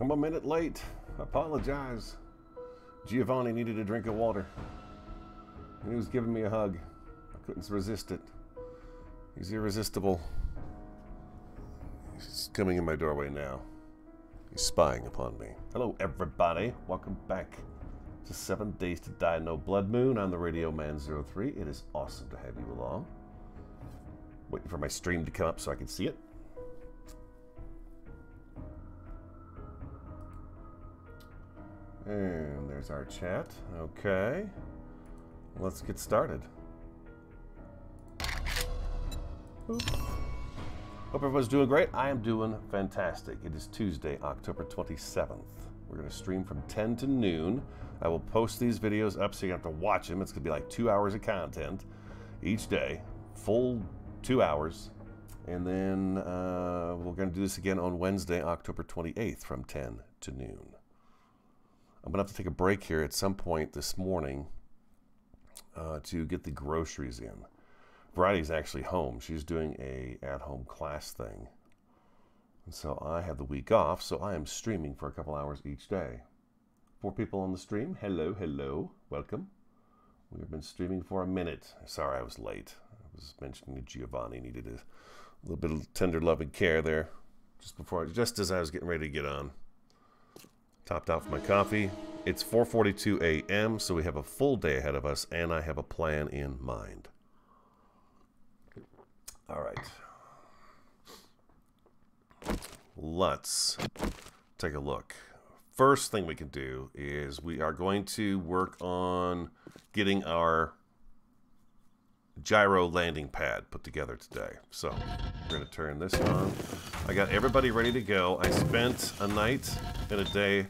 I'm a minute late. Apologize. Giovanni needed a drink of water. And he was giving me a hug. I couldn't resist it. He's irresistible. He's coming in my doorway now. He's spying upon me. Hello, everybody. Welcome back to 7 Days to Die No Blood Moon. I'm the Radio Man 03. It is awesome to have you along. Waiting for my stream to come up so I can see it. And there's our chat. Okay. Let's get started. Oop. Hope everyone's doing great. I am doing fantastic. It is Tuesday, October 27th. We're going to stream from 10 to noon. I will post these videos up so you have to watch them. It's going to be like 2 hours of content each day. Full 2 hours. And then we're going to do this again on Wednesday, October 28th from 10 to noon. I'm going to have to take a break here at some point this morning to get the groceries in. Bridie's actually home. She's doing a at-home class thing. And so I have the week off, so I am streaming for a couple hours each day. 4 people on the stream. Hello, hello. Welcome. We've been streaming for a minute. Sorry I was late. I was mentioning that Giovanni needed a little bit of tender loving care there just as I was getting ready to get on. Topped out for my coffee. It's 4:42 a.m., so we have a full day ahead of us, and I have a plan in mind. All right. Let's take a look. First thing we can do is we are going to work on getting our gyro landing pad put together today. So we're going to turn this on. I got everybody ready to go. I spent a night and a day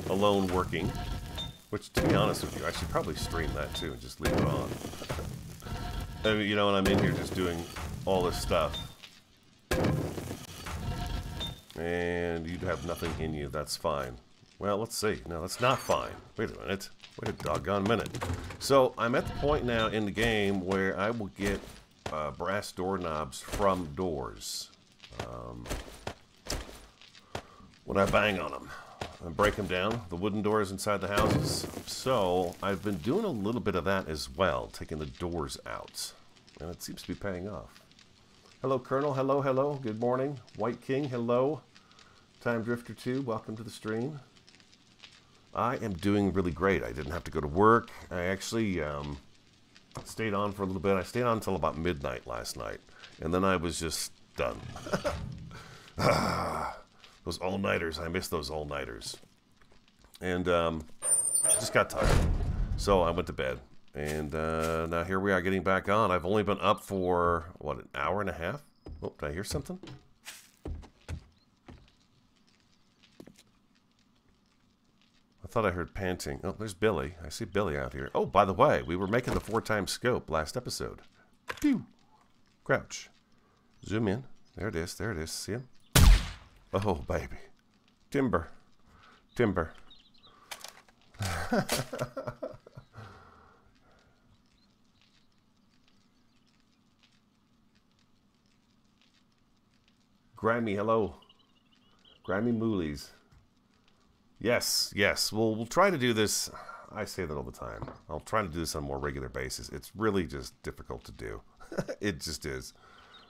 alone working, which, to be honest with you, I should probably stream that too and just leave it on. I mean, you know, and I'm in here just doing all this stuff. And you have nothing in you, that's fine. Well, let's see. No, that's not fine. Wait a minute. Wait a doggone minute. So I'm at the point now in the game where I will get brass doorknobs from doors. When I bang on them and break them down, the wooden doors inside the houses. So I've been doing a little bit of that as well, taking the doors out. And it seems to be paying off. Hello, Colonel. Hello, hello. Good morning. White King, hello. Time Drifter 2, welcome to the stream. I am doing really great. I didn't have to go to work. I actually stayed on for a little bit. I stayed on until about midnight last night. And then I was just done. Those all-nighters. I miss those all-nighters. And just got tired. So I went to bed. And now here we are getting back on. I've only been up for, what, an hour and a half? Oh, did I hear something? I thought I heard panting. Oh, there's Billy. I see Billy out here. Oh, by the way, we were making the 4x scope last episode. Pew! Crouch. Zoom in. There it is. There it is. See him? Oh, baby. Timber. Timber. Grimy, hello. Grimy Moolies. Yes, yes. We'll try to do this. I say that all the time. I'll try to do this on a more regular basis. It's really just difficult to do. It just is.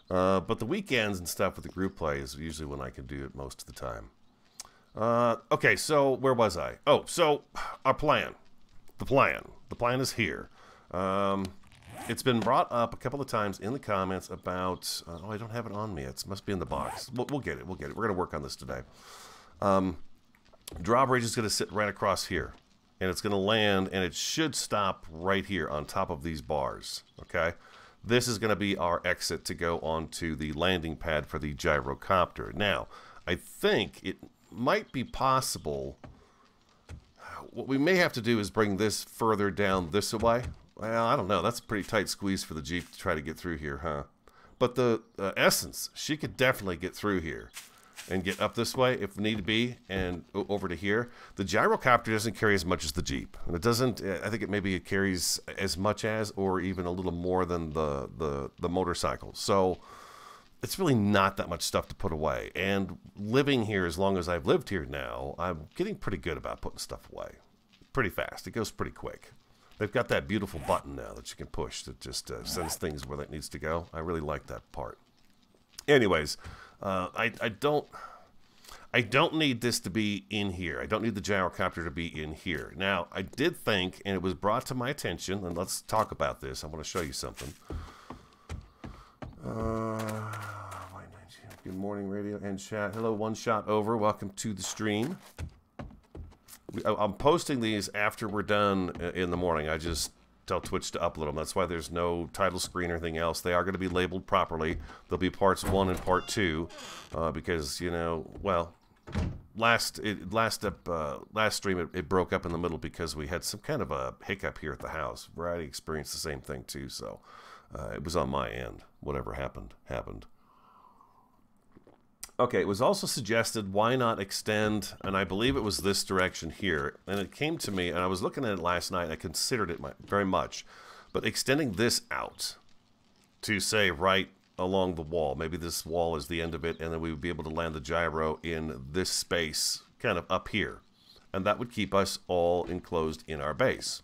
But the weekends and stuff with the group play is usually when I can do it most of the time. Okay, so where was I? Oh, so our plan. The plan is here. It's been brought up a couple of times in the comments about... oh, I don't have it on me. It must be in the box. We'll get it. We'll get it. We're going to work on this today. Drawbridge is going to sit right across here. And it's going to land, and it should stop right here on top of these bars. Okay? This is going to be our exit to go onto the landing pad for the gyrocopter. Now, I think it might be possible... What we may have to do is bring this further down this way. Well, I don't know. That's a pretty tight squeeze for the Jeep to try to get through here, huh? But the Essence, she could definitely get through here and get up this way if need be and over to here. The gyrocopter doesn't carry as much as the Jeep. And it doesn't, I think it carries as much as or even a little more than the motorcycle. So it's really not that much stuff to put away. And living here as long as I've lived here now, I'm getting pretty good about putting stuff away. Pretty fast. It goes pretty quick. They've got that beautiful button now that you can push that just sends things where that needs to go. I really like that part. Anyways, I don't need this to be in here. I don't need the gyrocopter to be in here. Now, I did think, and it was brought to my attention, and let's talk about this. I want to show you something. Good morning, radio and chat. Hello, one shot over. Welcome to the stream. I'm posting these after we're done in the morning. I just tell Twitch to upload them. That's why there's no title screen or anything else. They are going to be labeled properly. There'll be parts 1 and part 2 because, you know, well, last stream it broke up in the middle because we had some kind of a hiccup here at the house. Variety experienced the same thing too, so it was on my end. Whatever happened, happened. Okay, it was also suggested, why not extend, and I believe it was this direction here, and it came to me, and I was looking at it last night, and I considered it very much, but extending this out to, say, right along the wall, maybe this wall is the end of it, and then we would be able to land the gyro in this space, kind of up here, and that would keep us all enclosed in our base.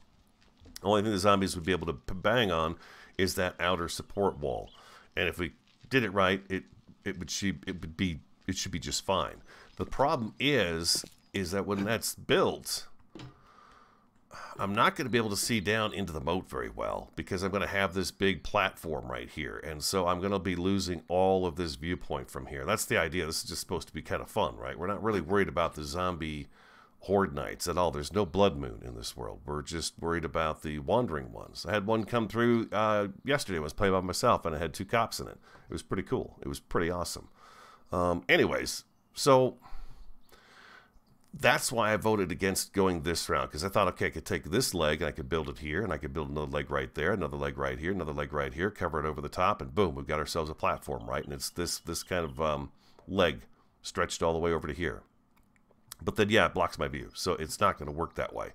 The only thing the zombies would be able to bang on is that outer support wall, and if we did it right, it should be just fine. The problem is that when that's built, I'm not going to be able to see down into the moat very well because I'm going to have this big platform right here, and so I'm going to be losing all of this viewpoint from here. That's the idea. This is just supposed to be kind of fun, right? We're not really worried about the zombie horde nights at all. There's no blood moon in this world. We're just worried about the wandering ones. I had one come through yesterday. I was playing by myself, and I had 2 cops in it. It was pretty cool. It was pretty awesome. Anyways, so that's why I voted against going this route, because I thought, okay, I could take this leg and I could build it here, and I could build another leg right there, another leg right here, another leg right here, cover it over the top, and boom, we've got ourselves a platform, right? And it's this kind of leg stretched all the way over to here. But then, yeah, it blocks my view, so it's not going to work that way.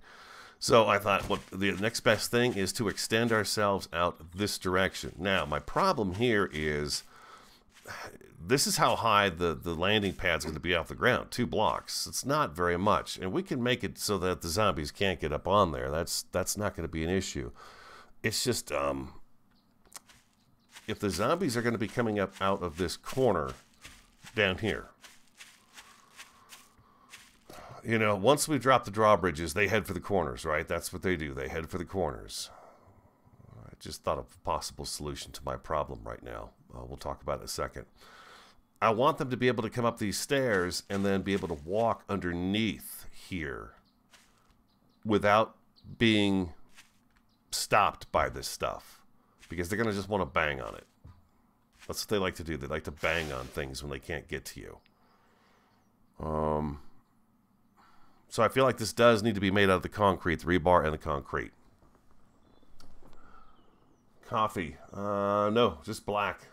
So I thought, well, the next best thing is to extend ourselves out this direction. Now, my problem here is this is how high the landing pad's going to be off the ground, 2 blocks. It's not very much, and we can make it so that the zombies can't get up on there. That's not going to be an issue. It's just if the zombies are going to be coming up out of this corner down here, you know, once we drop the drawbridges, they head for the corners, right? That's what they do. They head for the corners. I just thought of a possible solution to my problem right now. We'll talk about it in a second. I want them to be able to come up these stairs and then be able to walk underneath here without being stopped by this stuff, because they're going to just want to bang on it. That's what they like to do. They like to bang on things when they can't get to you. So I feel like this does need to be made out of the concrete, the rebar and the concrete. Coffee. No, just black.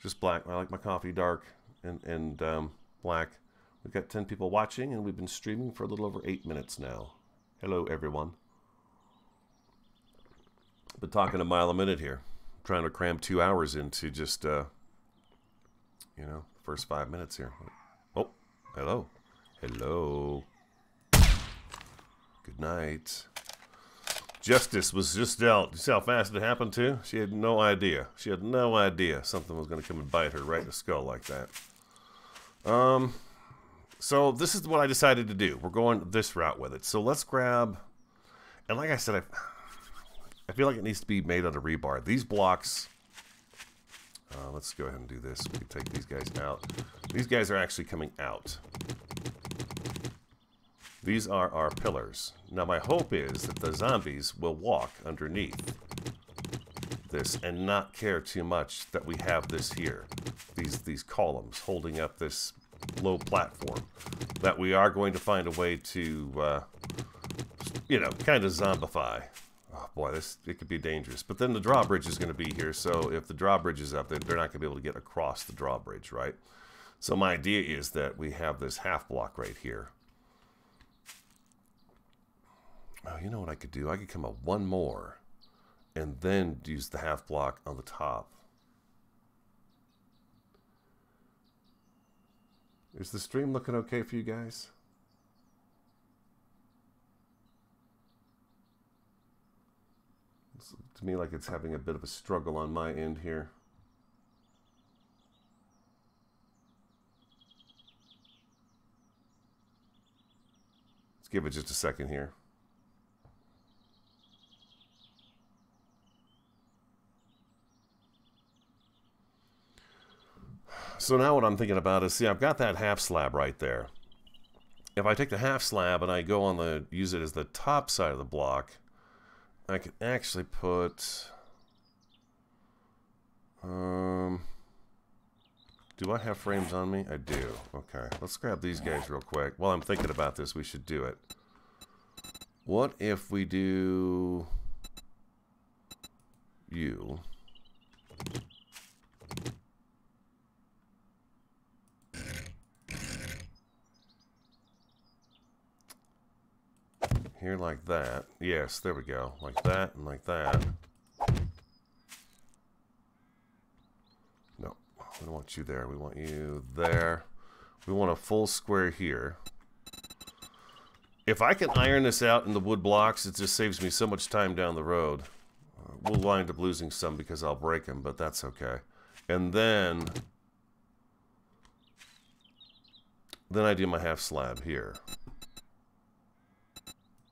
Just black. I like my coffee dark and black. We've got 10 people watching, and we've been streaming for a little over 8 minutes now. Hello, everyone. Been talking a mile a minute here. I'm trying to cram 2 hours into just, you know, first 5 minutes here. Oh, hello. Hello. Good night. Justice was just dealt. You see how fast it happened, too? She had no idea. She had no idea something was going to come and bite her right in the skull like that. So this is what I decided to do. We're going this route with it. So let's grab... And like I said, I feel like it needs to be made out of rebar. These blocks... let's go ahead and do this. We can take these guys out. These guys are actually coming out. These are our pillars. Now my hope is that the zombies will walk underneath this and not care too much that we have this here. These columns holding up this low platform. That we are going to find a way to, you know, kind of zombify. Oh boy, it could be dangerous. But then the drawbridge is going to be here, so if the drawbridge is up, they're not going to be able to get across the drawbridge, right? So my idea is that we have this half block right here. Oh, you know what I could do? I could come up one more and then use the half block on the top. Is the stream looking okay for you guys? Looks to me like it's having a bit of a struggle on my end here. Let's give it just a second here. So now what I'm thinking about is, see, I've got that half slab right there. If I take the half slab and I go on the, use it as the top side of the block, I can actually put, do I have frames on me? I do. Okay, let's grab these guys real quick. While I'm thinking about this, we should do it. What if we do you? Here like that. Yes, there we go. Like that and like that. No, we don't want you there. We want you there. We want a full square here. If I can iron this out in the wood blocks, it just saves me so much time down the road. We'll wind up losing some because I'll break them, but that's okay. And then I do my half slab here.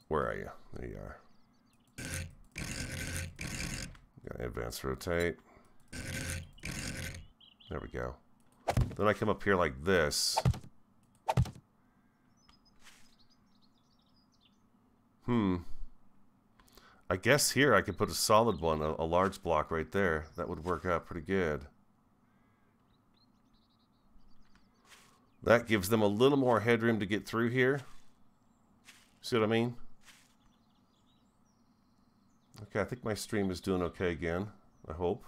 Where are you? There you are. Gotta advance rotate. There we go. Then I come up here like this. I guess here I could put a solid one, a large block right there. That would work out pretty good. That gives them a little more headroom to get through here. See what I mean? Okay, I think my stream is doing okay again. I hope.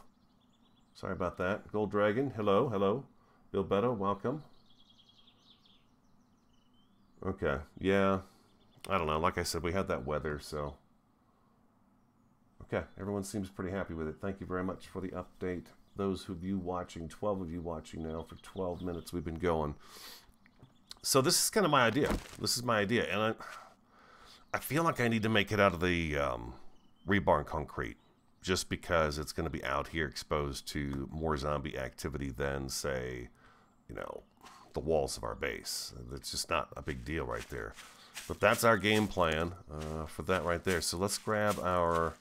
Sorry about that. Gold Dragon, hello, hello. Bill Beto, welcome. Okay, yeah. I don't know. Like I said, we had that weather, so. Okay, everyone seems pretty happy with it. Thank you very much for the update. Those of you watching, 12 of you watching now, for 12 minutes we've been going. So this is kind of my idea. This is my idea, and I feel like I need to make it out of the rebar and concrete, just because it's going to be out here exposed to more zombie activity than, say, you know, the walls of our base. It's just not a big deal right there. But that's our game plan for that right there. So let's grab our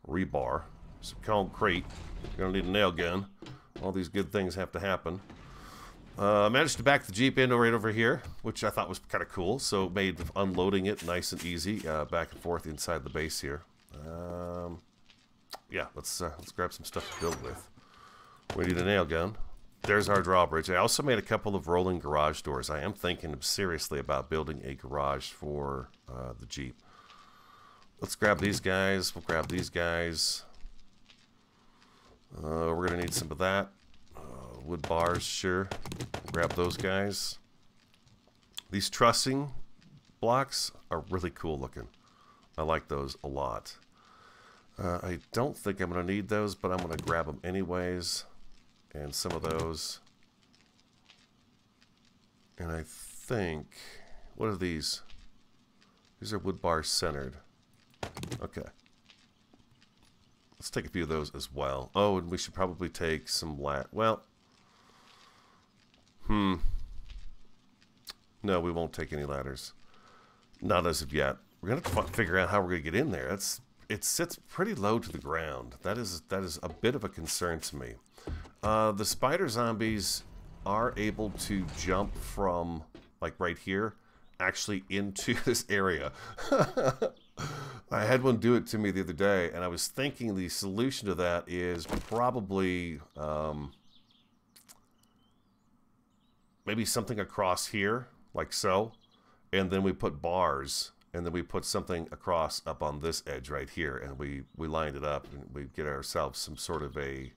rebar, some concrete. We're going to need a nail gun. All these good things have to happen. Managed to back the Jeep in right over here, which I thought was kind of cool. So it made unloading it nice and easy, back and forth inside the base here. Yeah, let's grab some stuff to build with. We need a nail gun. There's our drawbridge. I also made a couple of rolling garage doors. I am thinking seriously about building a garage for the Jeep. Let's grab these guys. We'll grab these guys. We're going to need some of that. Wood bars, sure. We'll grab those guys. These trussing blocks are really cool looking. I like those a lot. I don't think I'm going to need those, but I'm going to grab them anyways. And some of those. And I think, what are these? These are wood bars centered. Okay. Let's take a few of those as well. Oh, and we should probably take some well. No, we won't take any ladders. Not as of yet. We're going to have to figure out how we're going to get in there. It sits pretty low to the ground. That is a bit of a concern to me. The spider zombies are able to jump from, like, right here, actually into this area. I had one do it to me the other day, and I was thinking the solution to that is probably maybe something across here, like so, and then we put bars, and then we put something across up on this edge right here, and we lined it up, and we get ourselves some sort of a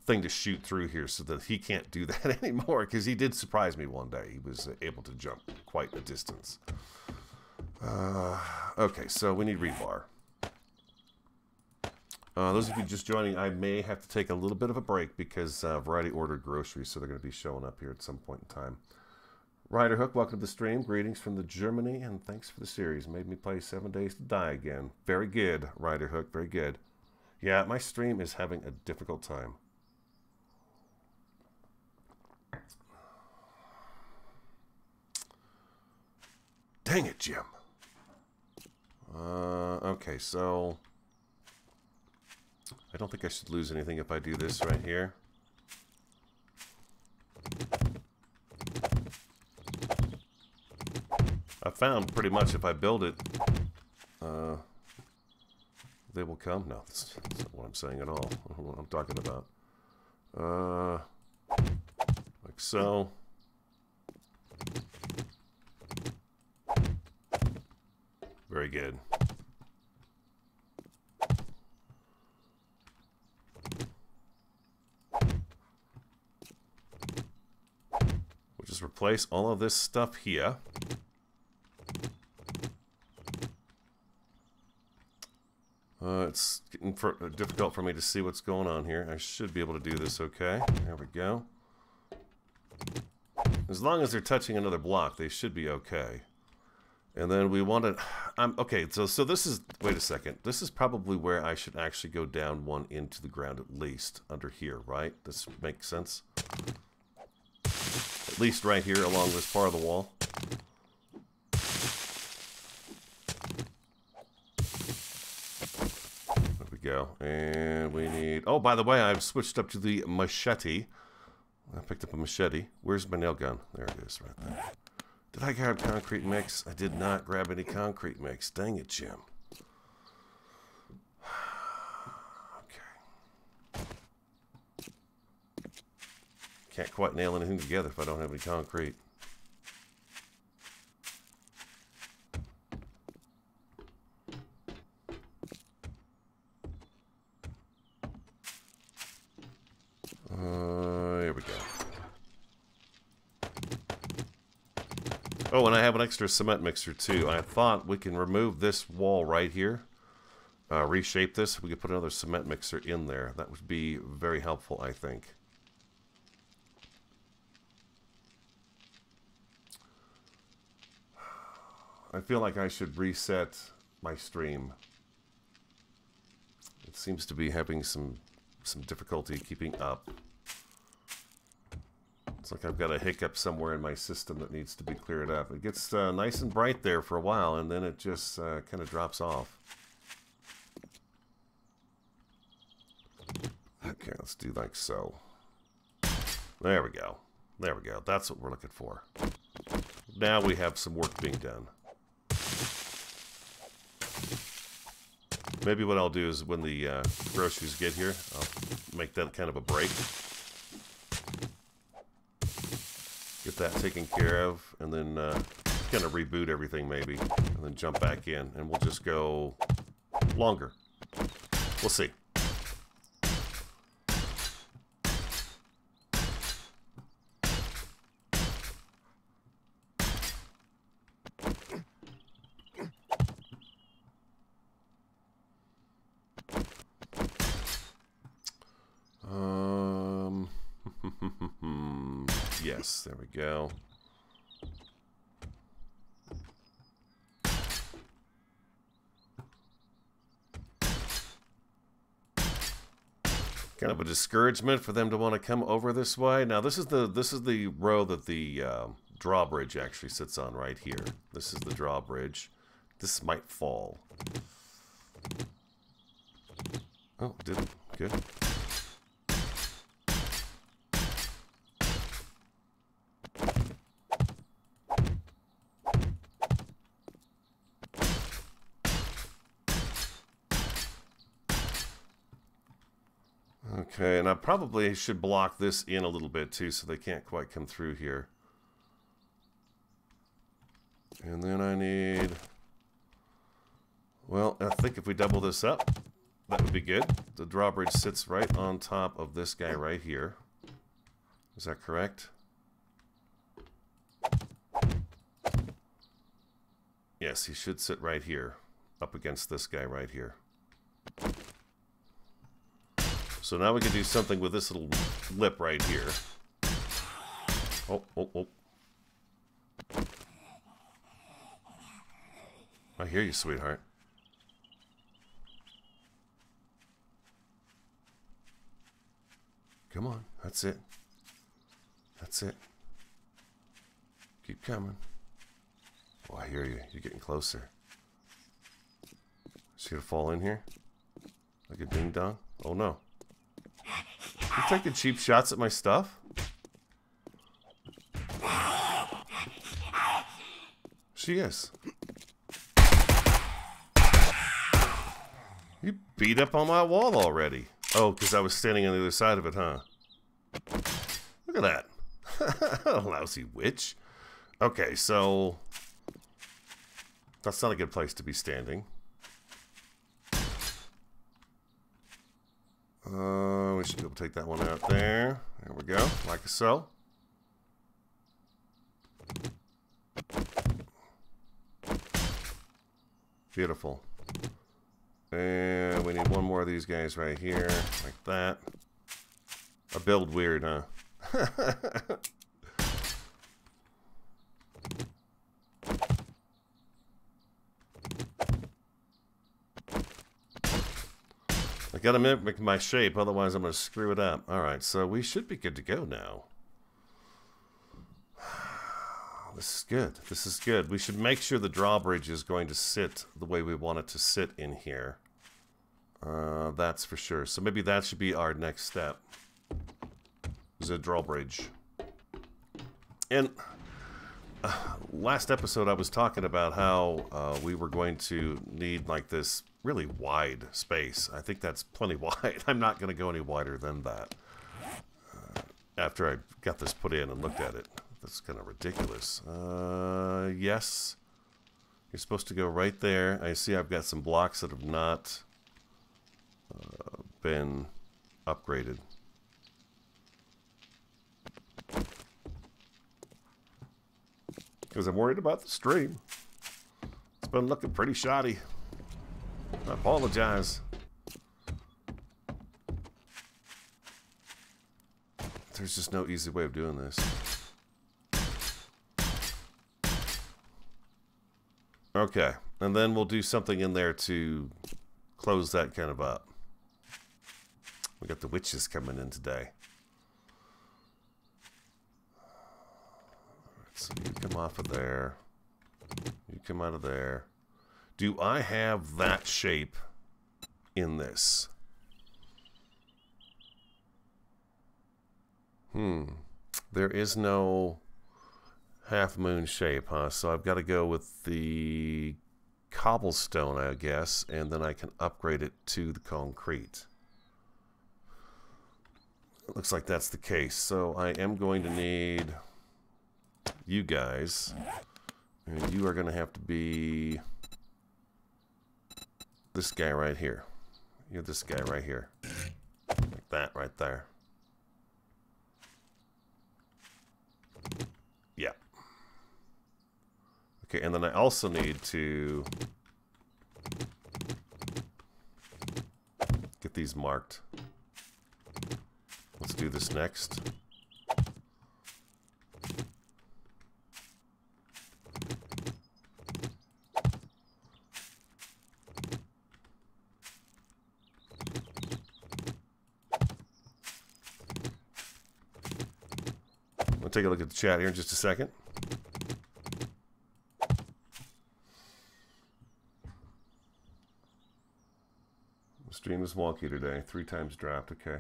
thing to shoot through here so that he can't do that anymore, because he did surprise me one day. He was able to jump quite a distance. Okay, so we need rebar. Those of you just joining, I may have to take a little bit of a break because Variety ordered groceries, so they're going to be showing up here at some point in time. Riderhook, welcome to the stream. Greetings from the Germany, and thanks for the series. Made me play 7 Days to Die again. Very good, Riderhook, very good. Yeah, my stream is having a difficult time. Dang it, Jim. Okay, so I don't think I should lose anything if I do this right here. I found pretty much if I build it, they will come. No, that's not what I'm saying at all. I don't know what I'm talking about. Like so. Very good. We'll just replace all of this stuff here. It's getting difficult for me to see what's going on here. I should be able to do this okay. There we go. As long as they're touching another block, they should be okay. And then we want to... okay, so this is... Wait a second. This is probably where I should actually go down one into the ground at least. Under here, right? This makes sense? At least right here along this part of the wall. There we go. And we need... Oh, by the way, I've switched up to the machete. I picked up a machete. Where's my nail gun? There it is, right there. Did I grab concrete mix? I did not grab any concrete mix. Dang it, Jim. Okay. Can't quite nail anything together if I don't have any concrete. Here we go. Oh, and I have an extra cement mixer too. I thought we can remove this wall right here, reshape this. We could put another cement mixer in there. That would be very helpful, I think. I feel like I should reset my stream. It seems to be having some difficulty keeping up. It's like I've got a hiccup somewhere in my system that needs to be cleared up. It gets nice and bright there for a while, and then it just kind of drops off. Okay, let's do like so. There we go. There we go. That's what we're looking for. Now we have some work being done. Maybe what I'll do is when the groceries get here, I'll make that kind of a break. Get that taken care of, and then kind of reboot everything maybe, and then jump back in, and we'll just go longer. We'll see. Yes, there we go. Kind of a discouragement for them to want to come over this way. Now this is the row that the drawbridge actually sits on right here. This is the drawbridge. This might fall. Oh, it didn't. Good. Okay, and I probably should block this in a little bit too so they can't quite come through here. And then I need... Well, I think if we double this up, that would be good. The drawbridge sits right on top of this guy right here. Is that correct? Yes, he should sit right here, up against this guy right here. So now we can do something with this little lip right here. Oh, oh, oh. I hear you, sweetheart. Come on. That's it. That's it. Keep coming. Oh, I hear you. You're getting closer. Is she gonna fall in here? Like a ding dong? Oh no. You taking cheap shots at my stuff? She is. You beat up on my wall already. Oh, because I was standing on the other side of it, huh? Look at that. Lousy witch. Okay, so that's not a good place to be standing. We should be able to take that one out there. There we go, like so. Beautiful. And we need one more of these guys right here, like that. I build weird, huh? I gotta mimic my shape, otherwise I'm gonna screw it up. Alright, so we should be good to go now. This is good. This is good. We should make sure the drawbridge is going to sit the way we want it to sit in here. That's for sure. So maybe that should be our next step. Is a drawbridge. And last episode I was talking about how we were going to need like this really wide space. I think that's plenty wide. I'm not going to go any wider than that. After I got this put in and looked at it. That's kind of ridiculous. Yes. You're supposed to go right there. I see I've got some blocks that have not been upgraded. Because I'm worried about the stream. It's been looking pretty shoddy. I apologize. There's just no easy way of doing this. Okay, and then we'll do something in there to close that kind of up. We got the witches coming in today. Alright, so you come off of there. You come out of there. Do I have that shape in this? There is no half moon shape, huh? So I've got to go with the cobblestone, I guess, and then I can upgrade it to the concrete. It looks like that's the case. So I am going to need you guys, and you are going to have to be this guy right here. You're this guy right here. Like that right there. Yeah. Okay, and then I also need to get these marked. Let's do this next. I'll take a look at the chat here in just a second. The stream is wonky today. 3 times dropped. Okay.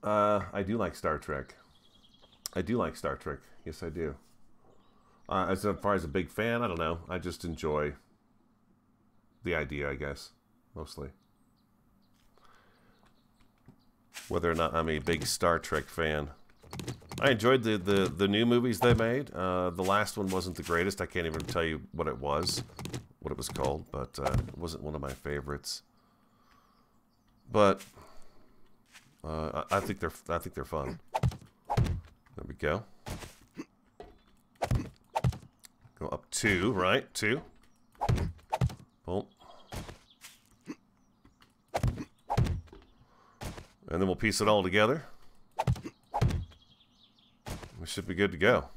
I do like Star Trek. I do like Star Trek. Yes, I do. As far as a big fan, I don't know. I just enjoy the idea, I guess, mostly. Whether or not I'm a big Star Trek fan. I enjoyed the new movies they made. The last one wasn't the greatest. I can't even tell you what it was called, but it wasn't one of my favorites. But I think they're fun. There we go. Go up 2, right? 2. Boom. And then we'll piece it all together. We should be good to go.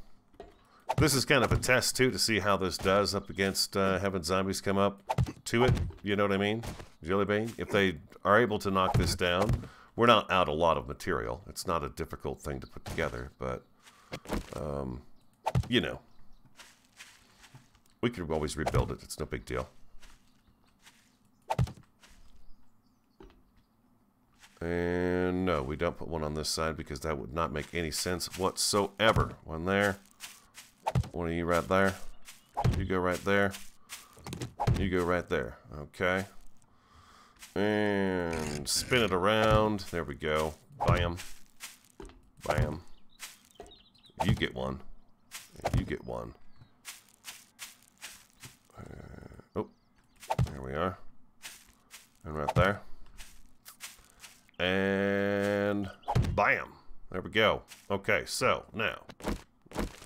This is kind of a test, too, to see how this does up against having zombies come up to it. You know what I mean? Jellybean? If they are able to knock this down, we're not out a lot of material. It's not a difficult thing to put together, but, you know. We could always rebuild it. It's no big deal. And no, we don't put one on this side because that would not make any sense whatsoever. One there. One of you right there. You go right there. You go right there. Okay. And spin it around. There we go. Bam. Bam. You get one. You get one. Oh. There we are. And right there. And bam. There we go. Okay, so now,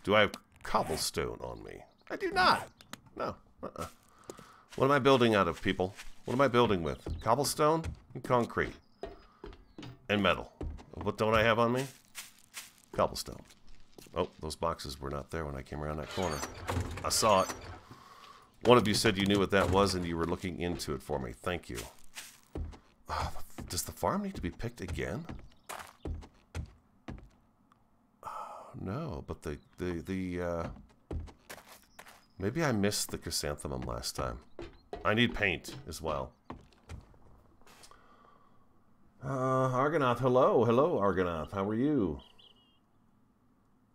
do I have cobblestone on me? I do not. No. What am I building out of, people? What am I building with? Cobblestone and concrete and metal. What don't I have on me? Cobblestone. Oh, those boxes were not there when I came around that corner. I saw it. One of you said you knew what that was and you were looking into it for me. Thank you. Does the farm need to be picked again? No, but maybe I missed the chrysanthemum last time. I need paint as well. Argonaut, hello. Hello, Argonaut. How are you?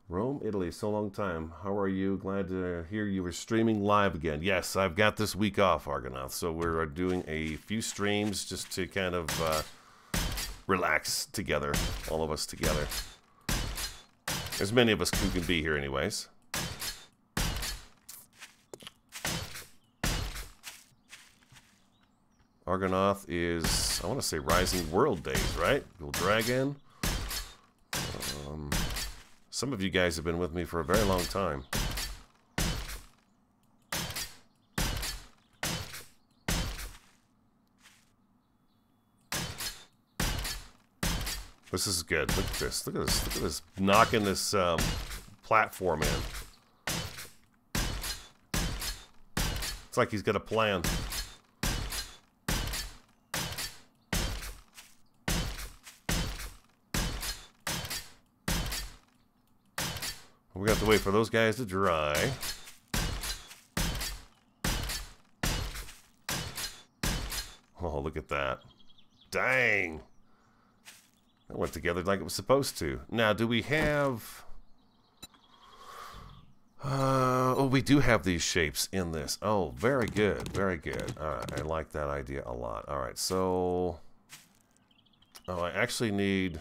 Rome, Italy, so long time. How are you? Glad to hear you were streaming live again. Yes, I've got this week off, Argonaut, so we're doing a few streams just to kind of relax together, all of us together. As many of us who can be here anyways. Argonaut is, I want to say Rising World Days, right? Gold Dragon. Some of you guys have been with me for a very long time. This is good. Look at this. Look at this. Look at this. Knocking this platform in. It's like he's got a plan. We have to wait for those guys to dry. Oh, look at that. Dang. That went together like it was supposed to. Now, do we have... oh, we do have these shapes in this. Oh, very good. Very good. All right, I like that idea a lot. All right, so... Oh, I actually need...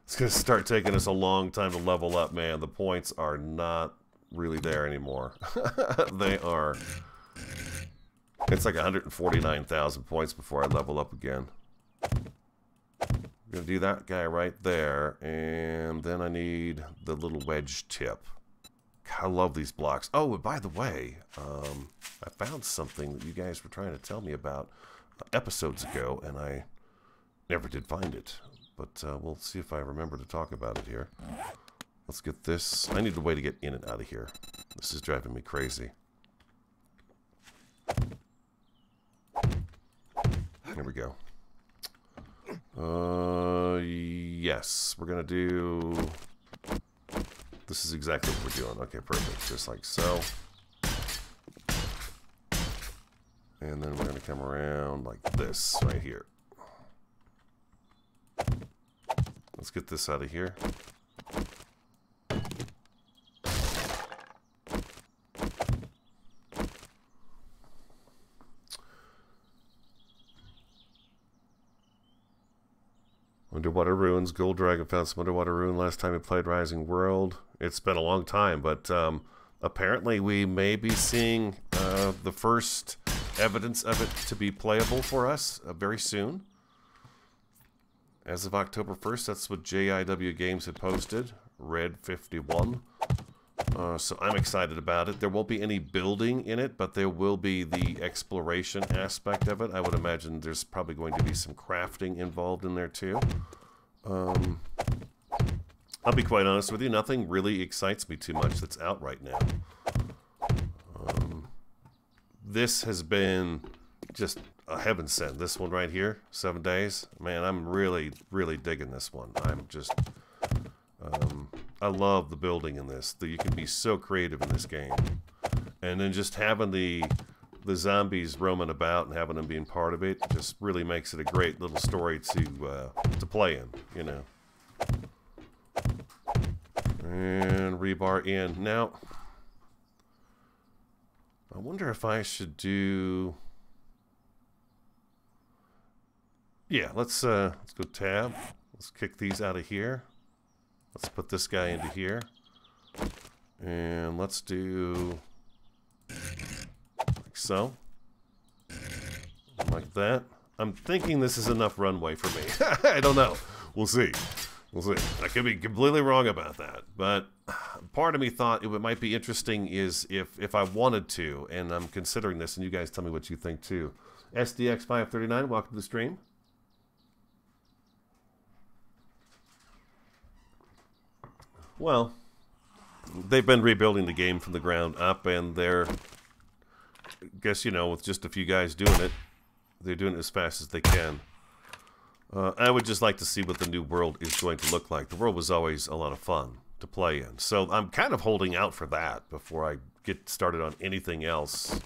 It's going to start taking us a long time to level up, man. The points are not really there anymore. They are. It's like 149,000 points before I level up again. I'm going to do that guy right there. And then I need the little wedge tip. I love these blocks. Oh, and by the way, I found something that you guys were trying to tell me about episodes ago, and I never did find it. But we'll see if I remember to talk about it here. Let's get this. I need a way to get in and out of here. This is driving me crazy. Here we go. Yes, we're going to do... This is exactly what we're doing. Okay, perfect. Just like so. And then we're going to come around like this right here. Let's get this out of here. Underwater Ruins. Gold Dragon found some underwater ruin last time we played Rising World. It's been a long time, but apparently we may be seeing the first evidence of it to be playable for us very soon. As of October 1st, that's what JIW Games had posted, Red 51. So I'm excited about it. There won't be any building in it, but there will be the exploration aspect of it. I would imagine there's probably going to be some crafting involved in there too. I'll be quite honest with you, nothing really excites me too much that's out right now. This has been just a heaven sent. This one right here, 7 days. Man, I'm really, really digging this one. I'm just... I love the building in this. You can be so creative in this game. And then just having the zombies roaming about and having them being part of it just really makes it a great little story to play in, you know. And rebar in. Now, I wonder if I should do... Yeah, let's go tab. Let's kick these out of here. Let's put this guy into here. And let's do like so. Like that. I'm thinking this is enough runway for me. I don't know. We'll see. We'll see. I could be completely wrong about that. But part of me thought it might be interesting is if I wanted to, and I'm considering this, and you guys tell me what you think too. SDX539, welcome to the stream. Well, they've been rebuilding the game from the ground up, and they're, I guess, you know, with just a few guys doing it, they're doing it as fast as they can. I would just like to see what the new world is going to look like. The world was always a lot of fun to play in, so I'm kind of holding out for that before I get started on anything else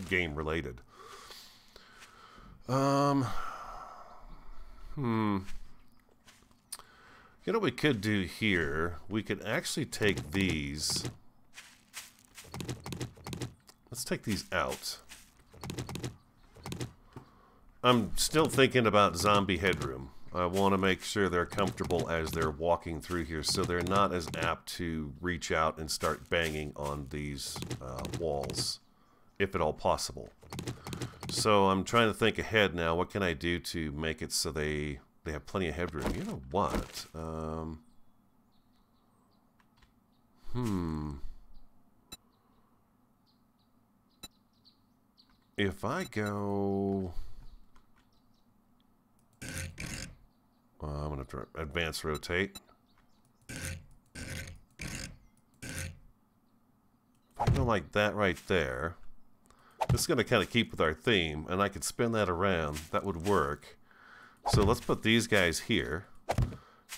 game-related. You know what we could do here? We could actually take these. Let's take these out. I'm still thinking about zombie headroom. I want to make sure they're comfortable as they're walking through here so they're not as apt to reach out and start banging on these walls, if at all possible. So I'm trying to think ahead now. What can I do to make it so they have plenty of headroom? You know what? If I go... I'm going to advance rotate. If I go like that right there, this is going to kind of keep with our theme, and I could spin that around. That would work. So let's put these guys here,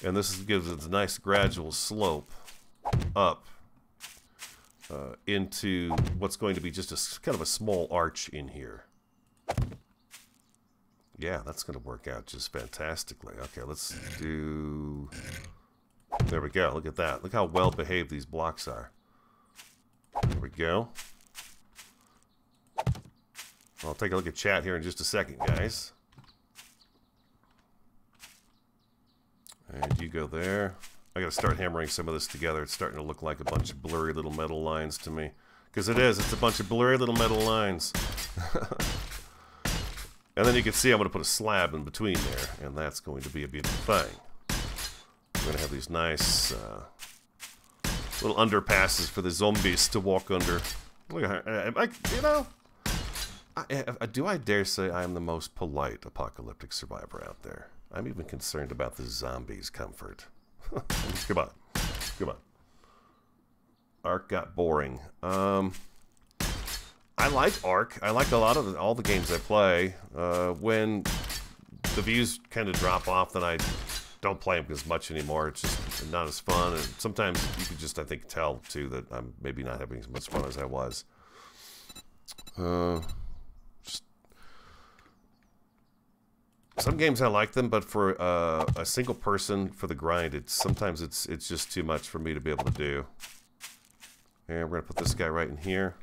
and this gives it a nice gradual slope up into what's going to be just a kind of a small arch in here. Yeah, that's going to work out just fantastically. Okay, let's do... There we go. Look at that. Look how well behaved these blocks are. There we go. I'll take a look at chat here in just a second, guys. And you go there. I gotta start hammering some of this together. It's starting to look like a bunch of blurry little metal lines to me. Because it is. It's a bunch of blurry little metal lines. And then you can see I'm going to put a slab in between there. And that's going to be a beautiful thing. We're going to have these nice little underpasses for the zombies to walk under. Look at her. You know, do I dare say I am the most polite apocalyptic survivor out there? I'm even concerned about the zombies' comfort. Come on. Come on. Ark got boring. I like Ark. I like a lot of all the games I play. When the views kind of drop off, then I don't play them as much anymore. It's just not as fun. And sometimes you can just, I think, tell, too, that I'm maybe not having as much fun as I was. Some games I like them, but for a single person for the grind, sometimes it's just too much for me to be able to do. And we're gonna put this guy right in here.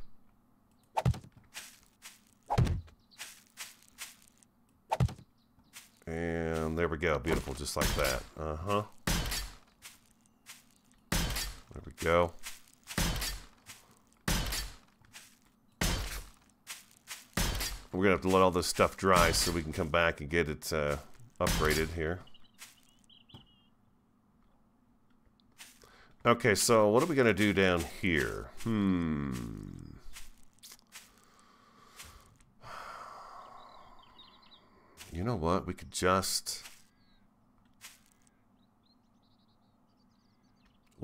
And there we go, beautiful, just like that. There we go. We're gonna have to let all this stuff dry so we can come back and get it upgraded here. Okay, so what are we gonna do down here? You know what? We could just...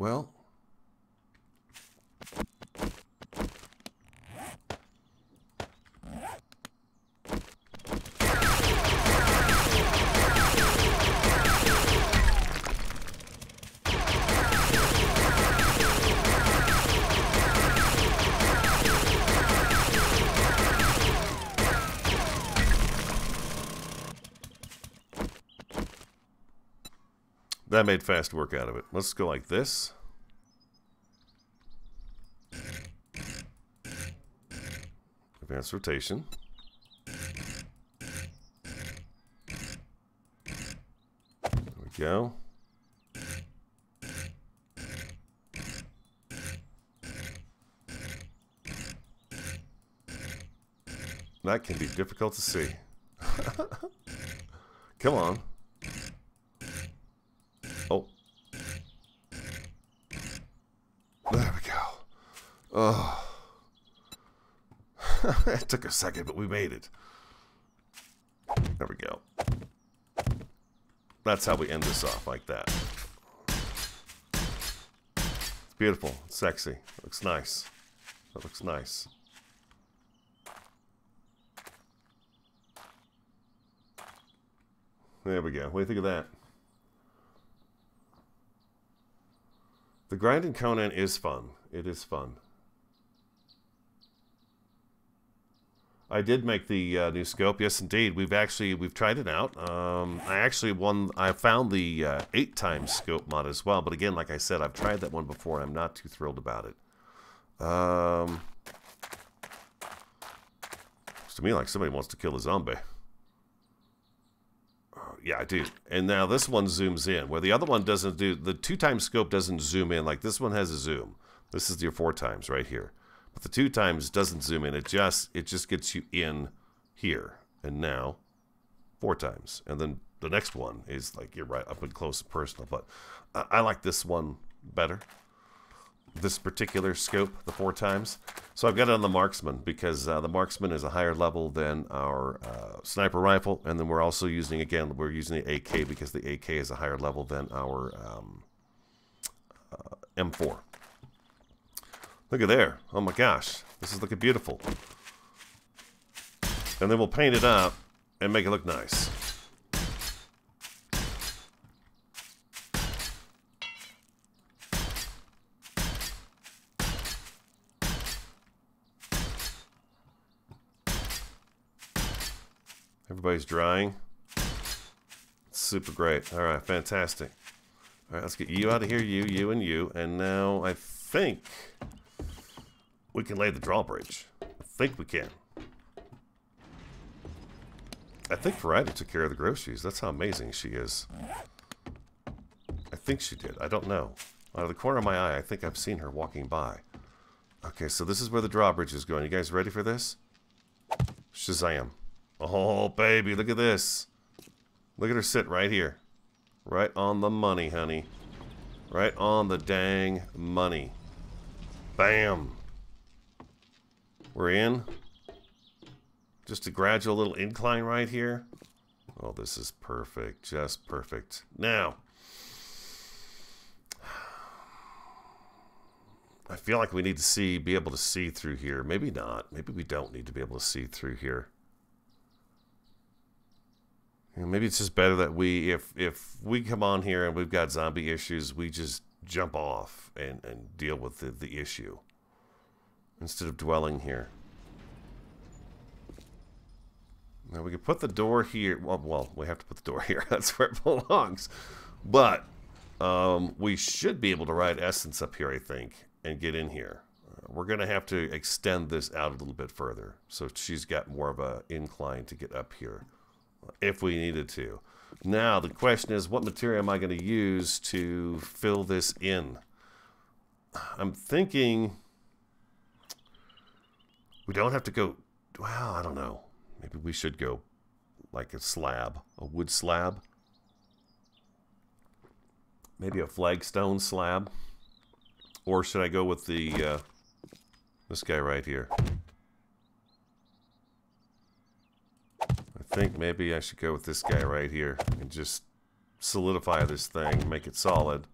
Well, that made fast work out of it. Let's go like this. Advanced rotation. There we go. That can be difficult to see. Come on. Oh. There we go. Oh. It took a second, but we made it. There we go. That's how we end this off, like that. It's beautiful. It's sexy. It looks nice. That looks nice. There we go. What do you think of that? The grinding Conan is fun. It is fun. I did make the new scope. Yes, indeed. We've tried it out. I found the 8x scope mod as well. But again, like I said, I've tried that one before and I'm not too thrilled about it. Looks to me like somebody wants to kill a zombie. Yeah, I do. And now this one zooms in, where the other one doesn't do. The 2x scope doesn't zoom in. Like this one has a zoom. This is your 4x right here. But the 2x doesn't zoom in. It just gets you in here. And now 4x. And then the next one is like you're right up and close and personal. But I like this one better. This particular scope, the 4x. So I've got it on the marksman because the marksman is a higher level than our sniper rifle, and then we're also using the AK because the AK is a higher level than our M4. Look at there. Oh my gosh, this is looking beautiful. And then we'll paint it up and make it look nice. Everybody's drying. It's super great. All right, fantastic. All right, let's get you out of here, you, and you. And now I think we can lay the drawbridge. I think we can. I think Variety took care of the groceries. That's how amazing she is. I think she did. I don't know. Out of the corner of my eye, I think I've seen her walking by. Okay, so this is where the drawbridge is going. You guys ready for this? Shazam. Oh, baby, look at this. Look at her sit right here. Right on the money, honey. Right on the dang money. Bam. We're in. Just a gradual little incline right here. Oh, this is perfect. Just perfect. Now, I feel like we need to be able to see through here. Maybe not. Maybe we don't need to be able to see through here. Maybe it's just better that if we come on here and we've got zombie issues, we just jump off and deal with the issue instead of dwelling here. Now we can put the door here. Well, we have to put the door here. That's where it belongs. But we should be able to ride Essence up here, I think, and get in here. We're going to have to extend this out a little bit further. So she's got more of an incline to get up here. If we needed to. Now, the question is, what material am I going to use to fill this in? I'm thinking we don't have to go, well, I don't know. Maybe we should go like a slab, a wood slab. Maybe a flagstone slab. Or should I go with the this guy right here? I think maybe I should go with this guy right here and just solidify this thing, make it solid.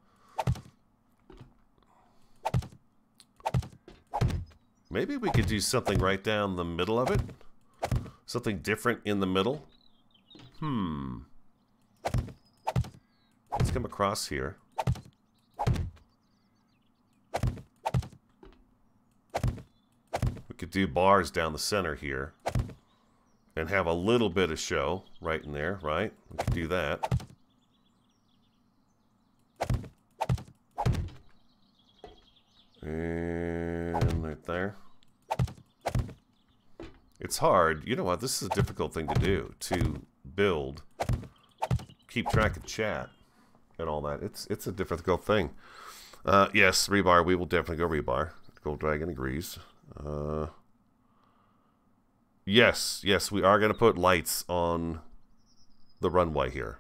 Maybe we could do something right down the middle of it. Something different in the middle. Let's come across here. We could do bars down the center here. And have a little bit of show right in there, right? We could do that. And right there. It's hard. You know what? This is a difficult thing to do. To build. Keep track of chat. And all that. It's a difficult thing. Yes, rebar. We will definitely go rebar. Gold Dragon agrees. Yes, we are going to put lights on the runway here.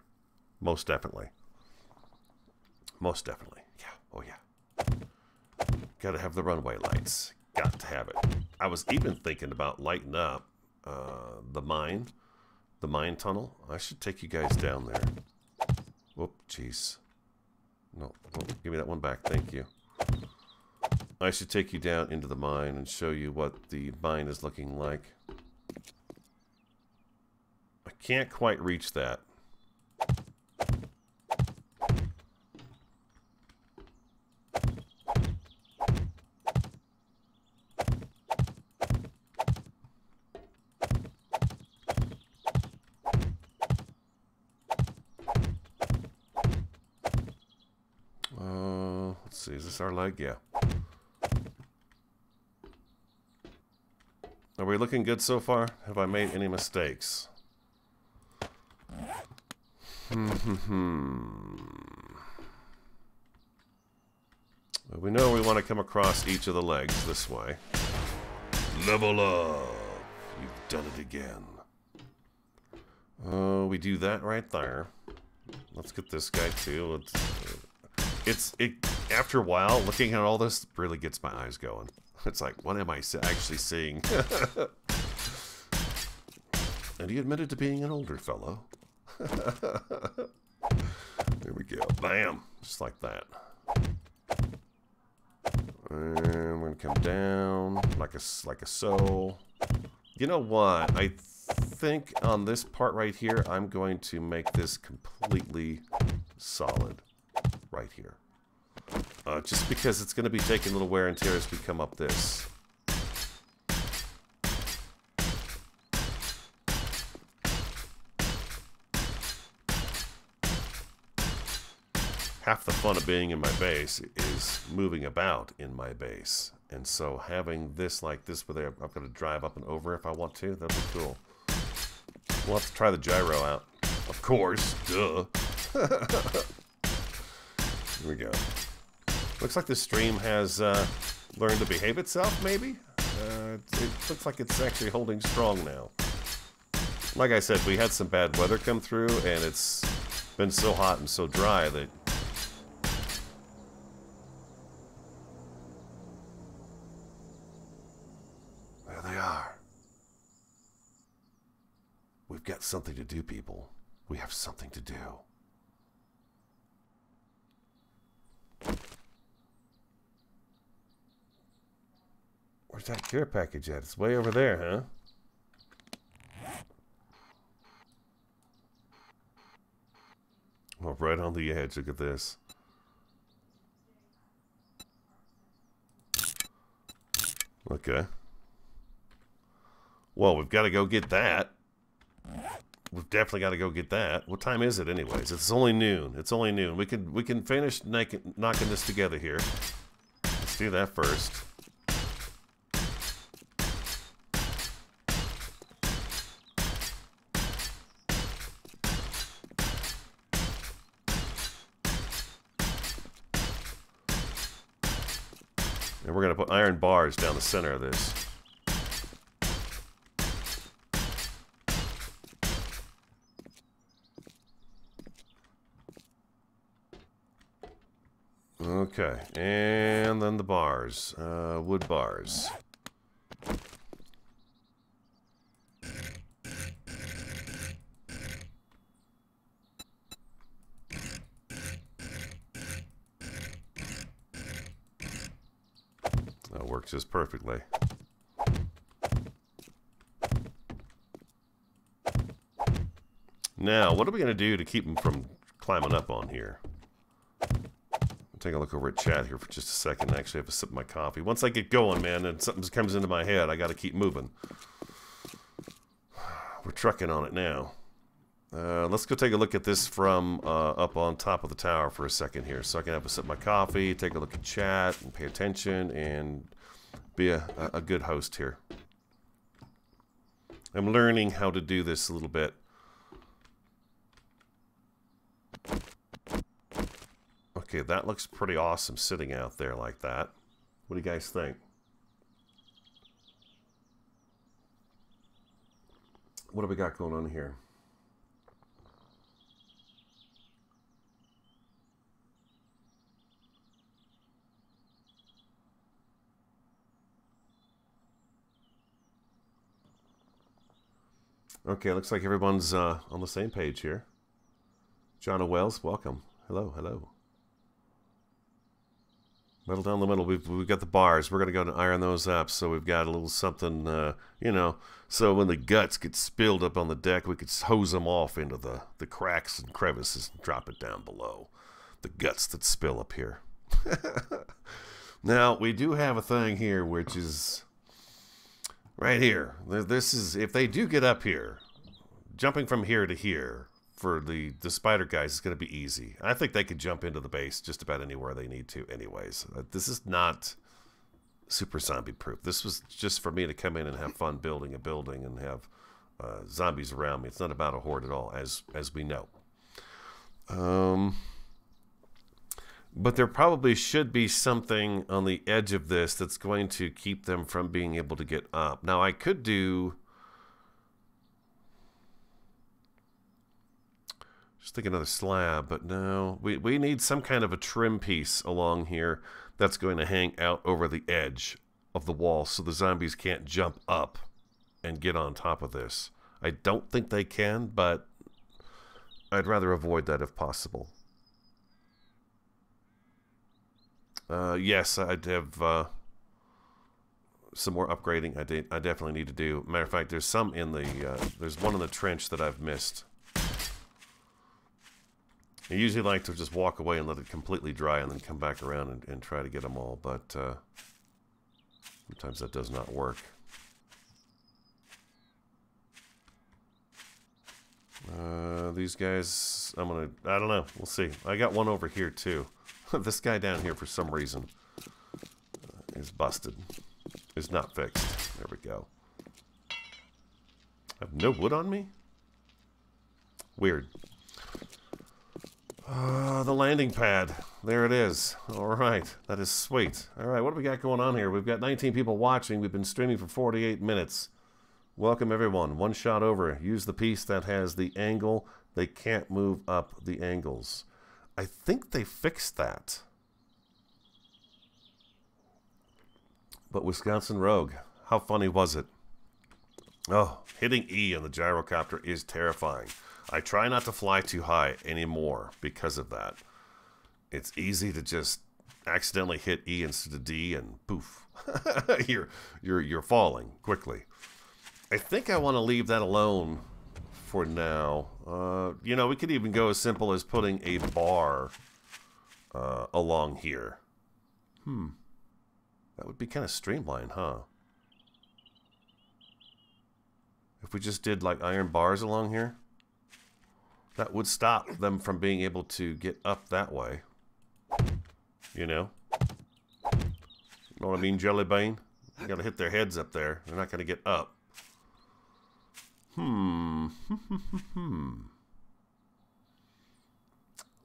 Most definitely. Most definitely. Yeah. Oh, yeah. Got to have the runway lights. Got to have it. I was even thinking about lighting up the mine tunnel. I should take you guys down there. Whoop, jeez. No, give me that one back. Thank you. I should take you down into the mine and show you what the mine is looking like. I can't quite reach that. Let's see, is this our leg? Yeah. Are we looking good so far? Have I made any mistakes? We know we want to come across each of the legs this way. Level up! You've done it again. We do that right there. Let's get this guy too. After a while, looking at all this really gets my eyes going. It's like, what am I actually seeing? And he admitted to being an older fellow. There we go. Bam! Just like that. And we're gonna come down like a so. You know what? I think on this part right here, I'm going to make this completely solid right here. Just because it's going to be taking a little wear and tear as we come up this. Half the fun of being in my base is moving about in my base. And so having this like this where I've got to drive up and over if I want to, that'd be cool. We'll have to try the gyro out. Of course. Duh. Here we go. Looks like the stream has learned to behave itself, maybe? It looks like it's actually holding strong now. Like I said, we had some bad weather come through, and it's been so hot and so dry that... There they are. We've got something to do, people. We have something to do. Where's that care package at? It's way over there, huh? Oh, right on the edge. Look at this. Okay. Well, we've got to go get that. We've definitely got to go get that. What time is it anyways? It's only noon. It's only noon. We can finish knocking this together here. Let's do that first. And we're going to put iron bars down the center of this. Okay, and then the bars, wood bars. That works just perfectly. Now, what are we going to do to keep them from climbing up on here? Take a look over at chat here for just a second. I actually have a sip of my coffee. Once I get going, man, and something comes into my head, I got to keep moving. We're trucking on it now. Let's go take a look at this from up on top of the tower for a second here. So I can have a sip of my coffee, take a look at chat, and pay attention, and be a good host here. I'm learning how to do this a little bit. Okay, that looks pretty awesome sitting out there like that. What do you guys think? What do we got going on here? Okay, looks like everyone's on the same page here. John Wells, welcome. Hello, hello. Metal down the middle. We've got the bars. We're going to go and iron those up. So we've got a little something, you know, so when the guts get spilled up on the deck, we could hose them off into the cracks and crevices and drop it down below. The guts that spill up here. Now, we do have a thing here, which is right here. This is, if they do get up here, jumping from here to here, for the spider guys is going to be easy. I think they could jump into the base just about anywhere they need to anyways. This is not super zombie proof. This was just for me to come in and have fun building a building and have zombies around me. It's not about a horde at all, as we know. But there probably should be something on the edge of this that's going to keep them from being able to get up. Now I could do... Just think another slab, but no. We need some kind of a trim piece along here that's going to hang out over the edge of the wall so the zombies can't jump up and get on top of this. I don't think they can, but I'd rather avoid that if possible. Yes, I'd have some more upgrading I definitely need to do. Matter of fact, there's some in the... there's one in the trench that I've missed. I usually like to just walk away and let it completely dry and then come back around and try to get them all, but sometimes that does not work. These guys, I don't know, we'll see. I got one over here too. This guy down here for some reason is busted. Is not fixed. There we go. I have no wood on me? Weird. The landing pad. There it is. Alright. That is sweet. Alright, what do we got going on here? We've got 19 people watching. We've been streaming for 48 minutes. Welcome, everyone. One shot over. Use the piece that has the angle. They can't move up the angles. I think they fixed that. But Wisconsin Rogue, how funny was it? Oh, hitting E on the gyrocopter is terrifying. I try not to fly too high anymore because of that. It's easy to just accidentally hit E instead of D and poof. you're falling quickly. I think I want to leave that alone for now. You know, we could even go as simple as putting a bar along here. That would be kind of streamlined, huh? If we just did like iron bars along here, that would stop them from being able to get up that way. You know? Know what I mean, Jelly Bean? You gotta hit their heads up there. They're not gonna get up.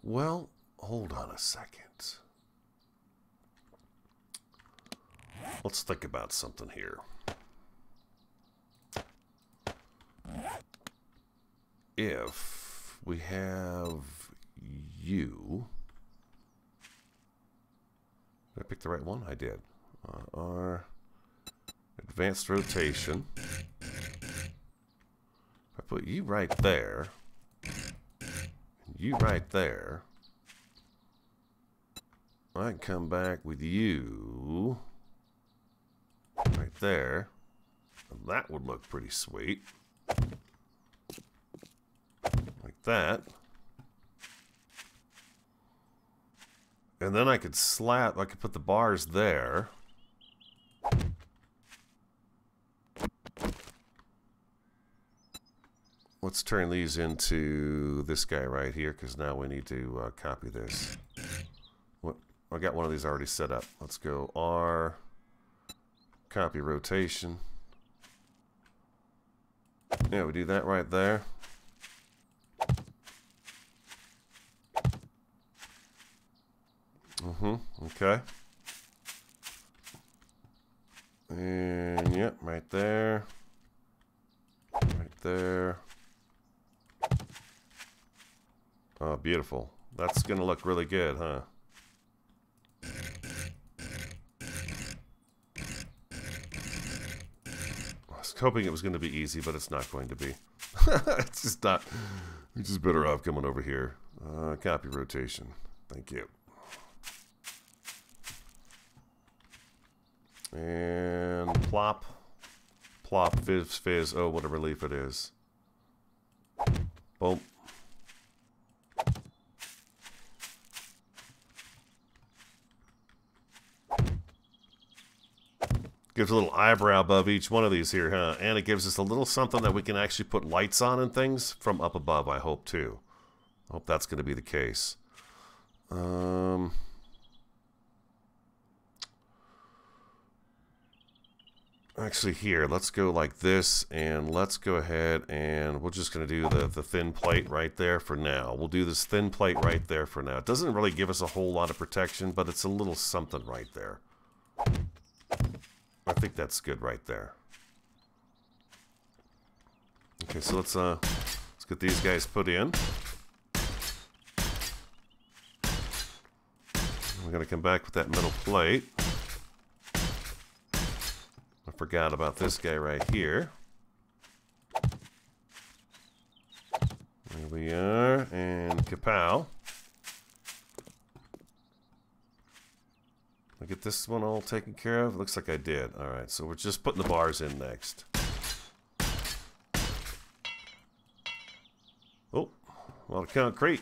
Well, hold on a second. Let's think about something here. If we have you... Did I pick the right one? I did. Our advanced rotation. I put you right there. You right there. I can come back with you right there. And that would look pretty sweet. Like that. And then I could put the bars there. Let's turn these into this guy right here, because now we need to copy this. I got one of these already set up. Let's go R, copy rotation. Yeah, we do that right there. Okay. And yep, right there. Right there. Oh, beautiful. That's gonna look really good, huh? I was hoping it was gonna be easy, but it's not going to be. It's just not. We're just better off coming over here. Copy rotation. Thank you. And plop, plop, fizz, fizz, oh, what a relief it is. Boom. Gives a little eyebrow above each one of these here, huh? And it gives us a little something that we can actually put lights on and things from up above, I hope, too. I hope that's going to be the case. Actually, here, let's go like this, and let's go ahead and we're just going to do the thin plate right there for now. We'll do this thin plate right there for now. It doesn't really give us a whole lot of protection, but it's a little something right there. I think that's good right there. Okay, so let's get these guys put in. We're going to come back with that middle plate. I forgot about this guy right here. There we are, and kapow. I get this one all taken care of? Looks like I did. Alright, so we're just putting the bars in next. Oh, a lot of concrete.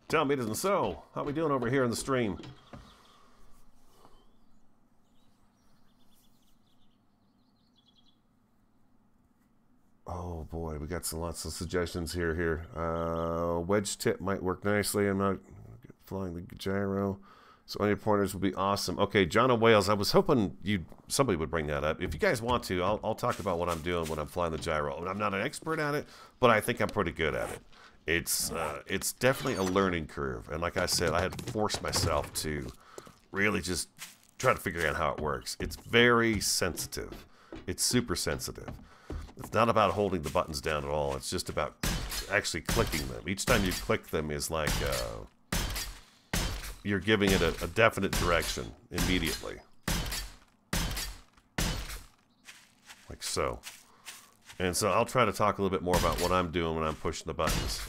Tell me it isn't so. How we doing over here in the stream? Oh boy, we got lots of suggestions here. Wedge tip might work nicely. I'm not flying the gyro. So any pointers would be awesome. Okay, John of Wales, I was hoping somebody would bring that up. If you guys want to, I'll talk about what I'm doing when I'm flying the gyro. I'm not an expert at it, but I think I'm pretty good at it. It's definitely a learning curve. And like I said, I had to force myself to really just try to figure out how it works. It's very sensitive. It's super sensitive. It's not about holding the buttons down at all. It's just about actually clicking them. Each time you click them is like you're giving it a definite direction immediately. Like so. And so I'll try to talk a little bit more about what I'm doing when I'm pushing the buttons.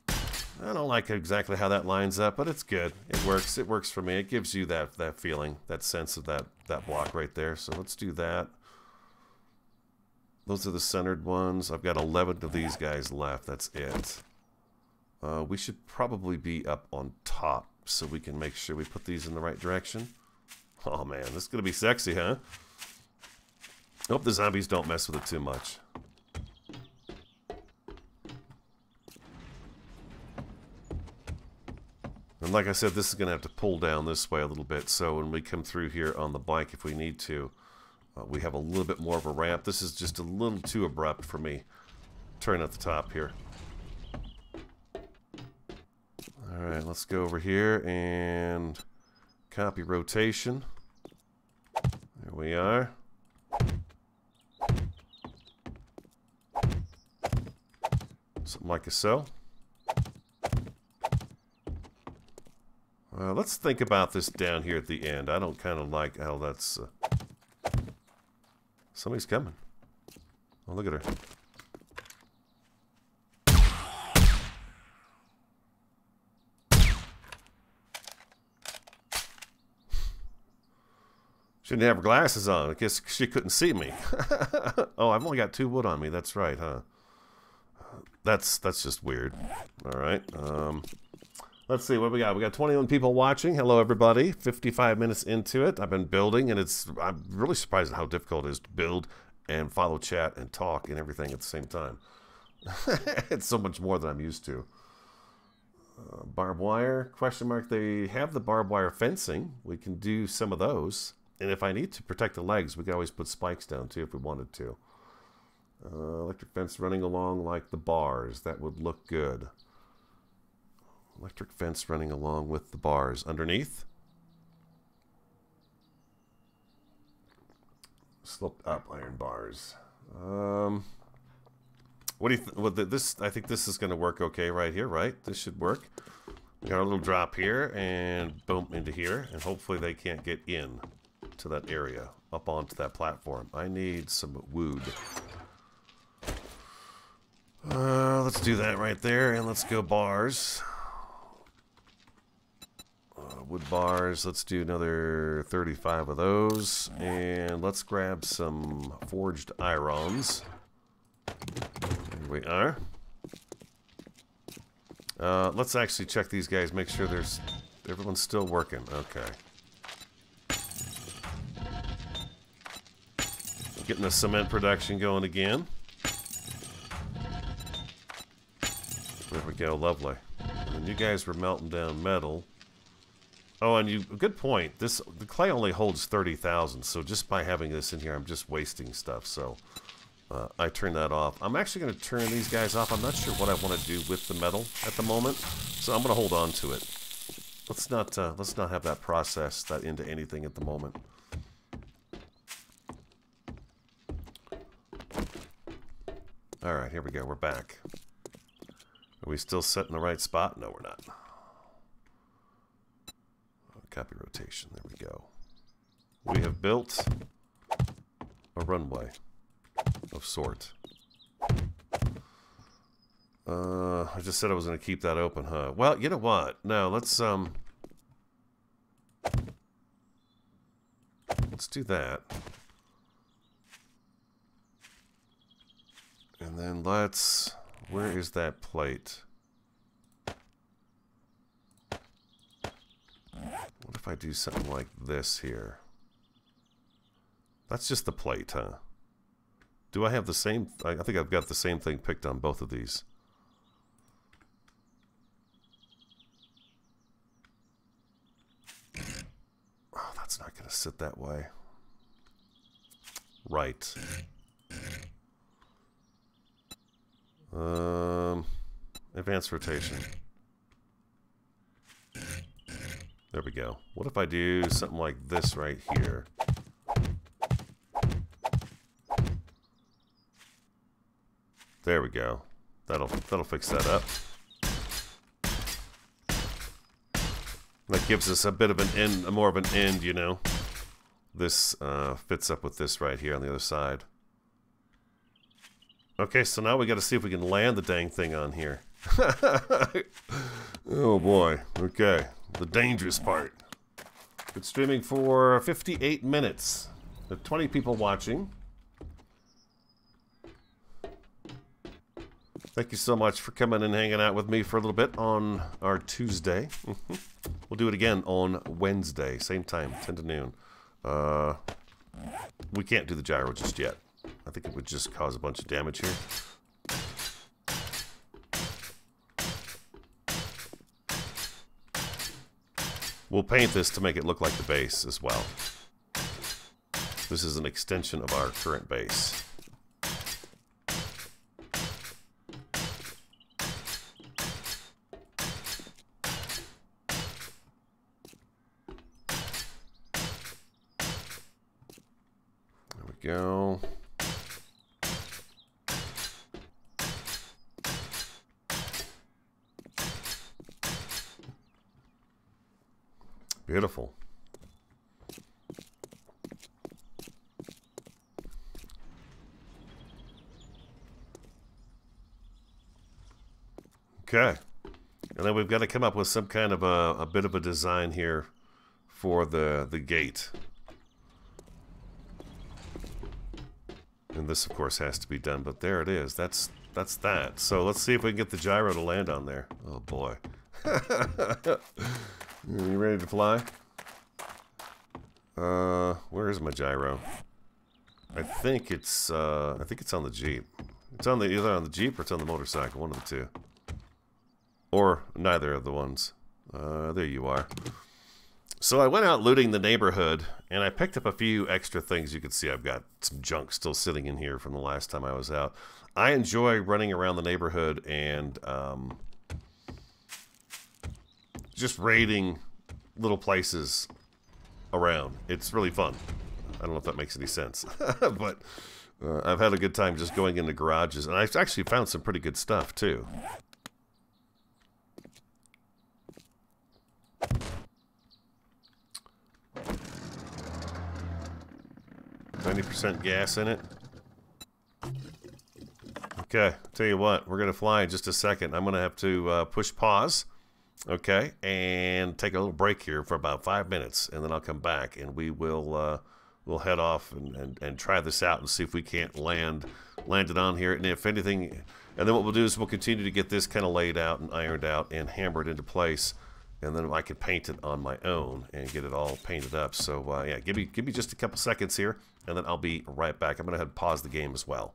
I don't like exactly how that lines up, but it's good. It works. It works for me. It gives you that feeling, that sense of that block right there. So let's do that. Those are the centered ones. I've got 11 of these guys left. That's it. We should probably be up on top so we can make sure we put these in the right direction. Oh man, this is going to be sexy, huh? Hope the zombies don't mess with it too much. And like I said, this is going to have to pull down this way a little bit, so when we come through here on the bike, if we need to, we have a little bit more of a ramp. This is just a little too abrupt for me. Turn at the top here. Alright, let's go over here and copy rotation. There we are. Something like so. Let's think about this down here at the end. I don't kind of like how that's... Somebody's coming. Oh, look at her. She didn't have her glasses on. I guess she couldn't see me. Oh, I've only got 2 wood on me. That's right, huh? That's just weird. All right. Let's see what we got. We got 21 people watching. Hello, everybody. 55 minutes into it. I've been building, and I'm really surprised at how difficult it is to build and follow chat and talk and everything at the same time. It's so much more than I'm used to. Barbed wire, question mark. They have the barbed wire fencing. We can do some of those. And if I need to protect the legs, we can always put spikes down too if we wanted to. Electric fence running along like the bars. That would look good. Electric fence running along with the bars. Underneath. Sloped up iron bars. What do you think? Well, I think this is going to work okay right here, right? This should work. We got a little drop here and boom into here. And hopefully they can't get in to that area, up onto that platform. I need some wood. Let's do that right there, and let's go bars. Wood bars, let's do another 35 of those, and let's grab some forged irons. Here we are. Let's actually check these guys, make sure everyone's still working. Okay. Getting the cement production going again. There we go, lovely. And you guys were melting down metal. Oh, and good point. The clay only holds 30,000, so just by having this in here, I'm just wasting stuff. So I turn that off. I'm actually going to turn these guys off. I'm not sure what I want to do with the metal at the moment, so I'm going to hold on to it. Let's not have that process that into anything at the moment. All right, here we go. We're back. Are we still set in the right spot? No, we're not. Copy rotation. There we go. We have built a runway of sort. I just said I was going to keep that open, huh? Well, you know what? No, let's do that. And then where is that plate? What if I do something like this here? That's just the plate, huh? Do I have the same? I think I've got the same thing picked on both of these. Oh, that's not going to sit that way. Right. Advanced rotation. There we go. What if I do something like this right here? There we go. That'll fix that up. That gives us a bit of an end, more of an end, you know. This fits up with this right here on the other side. Okay, so now we got to see if we can land the dang thing on here. Oh boy. Okay. The dangerous part. Been streaming for 58 minutes. There are 20 people watching. Thank you so much for coming and hanging out with me for a little bit on our Tuesday. We'll do it again on Wednesday, same time, 10 to noon. We can't do the gyro just yet. I think it would just cause a bunch of damage here. We'll paint this to make it look like the base as well. This is an extension of our current base. There we go. Beautiful. Okay. And then we've got to come up with some kind of a bit of a design here for the gate. And this, of course, has to be done, but there it is. That's that's that. So let's see if we can get the gyro to land on there. Oh boy. You ready to fly? Where is my gyro? I think it's on the Jeep. It's on the either on the Jeep or it's on the motorcycle, one of the two. Or neither of the ones. There you are. So I went out looting the neighborhood, and I picked up a few extra things. You can see I've got some junk still sitting in here from the last time I was out. I enjoy running around the neighborhood and just raiding little places around. It's really fun. I don't know if that makes any sense. But I've had a good time just going into garages, and I've actually found some pretty good stuff, too. 90% gas in it. Okay, tell you what, we're going to fly in just a second. I'm going to have to push pause, okay, and take a little break here for about 5 minutes, and then I'll come back, and we will we'll head off and try this out and see if we can't land it on here. And if anything, and then what we'll do is we'll continue to get this kind of laid out and ironed out and hammered into place. And then I can paint it on my own and get it all painted up. So, yeah, give me just a couple seconds here, and then I'll be right back. I'm going to pause the game as well.